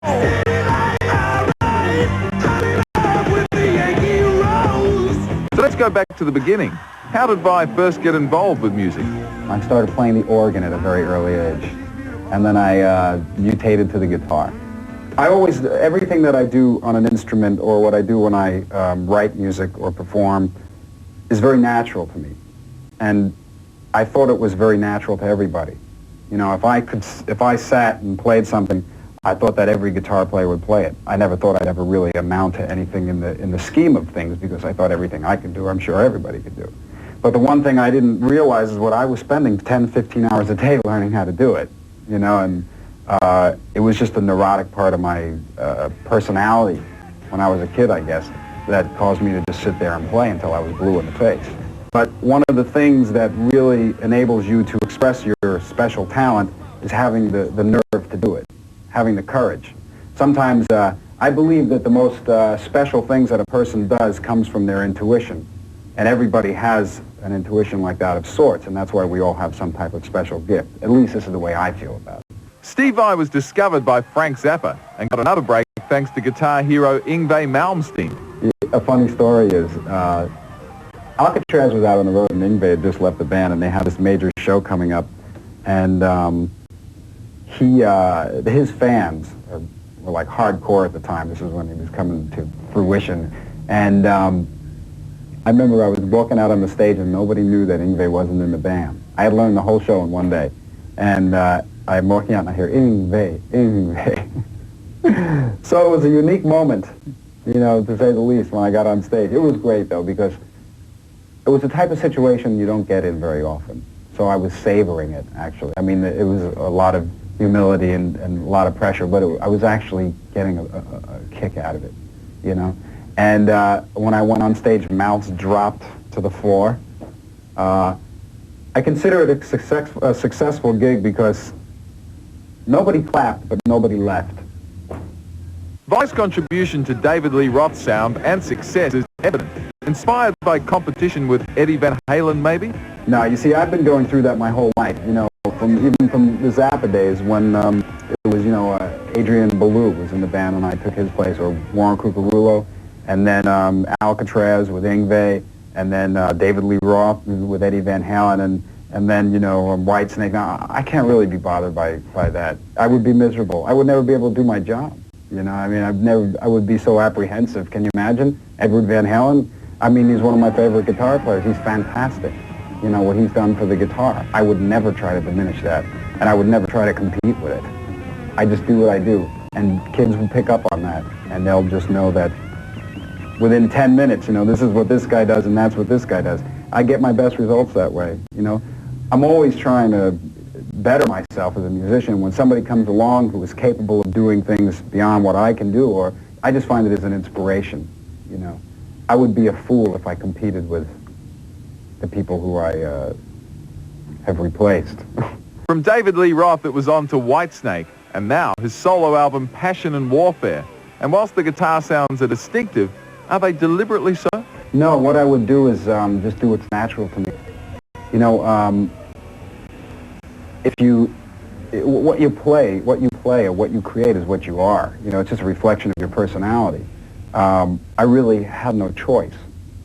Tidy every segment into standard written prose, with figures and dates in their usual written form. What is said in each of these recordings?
So let's go back to the beginning. How did Vi first get involved with music? I started playing the organ at a very early age, and then I mutated to the guitar. Everything that I do on an instrument or what I do when I write music or perform is very natural to me. And I thought it was very natural to everybody. You know, if I sat and played something, I thought that every guitar player would play it. I never thought I'd ever really amount to anything in the scheme of things, because I thought everything I could do, I'm sure everybody could do. But the one thing I didn't realize is what I was spending 10, 15 hours a day learning how to do it, you know, and it was just a neurotic part of my personality when I was a kid, I guess, that caused me to just sit there and play until I was blue in the face. But one of the things that really enables you to express your special talent is having the nerve to do it, having the courage. Sometimes I believe that the most special things that a person does comes from their intuition. And everybody has an intuition like that of sorts, and that's why we all have some type of special gift. At least this is the way I feel about it. Steve Vai was discovered by Frank Zappa and got another break thanks to guitar hero Yngwie Malmsteen. A funny story is, Alcatraz was out on the road and Yngwie had just left the band, and they had this major show coming up, and his fans were like hardcore at the time. This is when he was coming to fruition, and I remember I was walking out on the stage and nobody knew that Yngwie wasn't in the band. I had learned the whole show in one day, and I'm walking out and I hear Yngwie, Yngwie. So it was a unique moment, you know, to say the least, when I got on stage. It was great though, because it was the type of situation you don't get in very often. So I was savoring it, actually. I mean, it was a lot of humility and a lot of pressure, but I was actually getting a kick out of it, you know. And when I went on stage, mouths dropped to the floor. I consider it a successful gig because nobody clapped, but nobody left. Vi's contribution to David Lee Roth's sound and success is evident. Inspired by competition with Eddie Van Halen, maybe? No, you see, I've been going through that my whole life, you know, even from the Zappa days when it was, you know, Adrian Belew was in the band and I took his place, or Warren Cucurullo, and then Alcatraz with Yngwie, and then David Lee Roth with Eddie Van Halen, and then, you know, Whitesnake. Now, I can't really be bothered by that. I would be miserable. I would never be able to do my job. You know, I mean, I would be so apprehensive. Can you imagine? Edward Van Halen? I mean, he's one of my favorite guitar players. He's fantastic. You know, what he's done for the guitar. I would never try to diminish that, and I would never try to compete with it. I just do what I do, and kids will pick up on that, and they'll just know that within 10 minutes, you know, this is what this guy does, and that's what this guy does. I get my best results that way, you know. I'm always trying to better myself as a musician. When somebody comes along who is capable of doing things beyond what I can do, or I just find it as an inspiration, you know. I would be a fool if I competed with the people who I have replaced. From David Lee Roth, it was on to Whitesnake, and now his solo album, Passion and Warfare. And whilst the guitar sounds are distinctive, are they deliberately so? No, what I would do is just do what's natural to me. You know, what you play or what you create is what you are. You know, it's just a reflection of your personality. I really have no choice.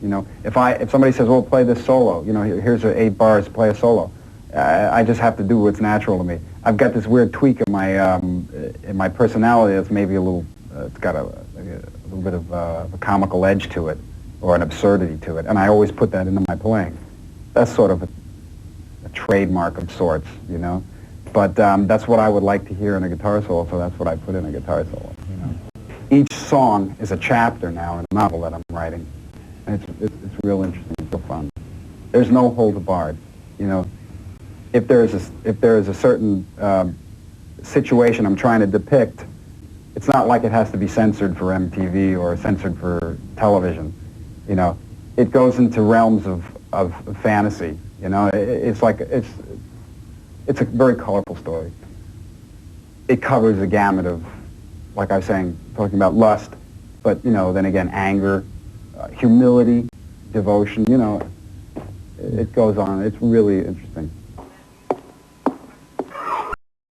You know, if somebody says, "Well, play this solo," you know, here's 8 bars, play a solo. I just have to do what's natural to me. I've got this weird tweak in my personality that's maybe a little. It's got a little bit of a comical edge to it, or an absurdity to it, and I always put that into my playing. That's sort of a trademark of sorts, you know. But that's what I would like to hear in a guitar solo, so that's what I put in a guitar solo. You know, each song is a chapter now in a novel that I'm writing, and it's real interesting, it's real fun. There's no holds barred, you know. If there is a certain situation I'm trying to depict, it's not like it has to be censored for MTV or censored for television. You know, it goes into realms of fantasy. You know, it's a very colorful story. It covers a gamut of, like I was saying, talking about lust, but, you know, then again, anger, humility, devotion, you know, it goes on. It's really interesting.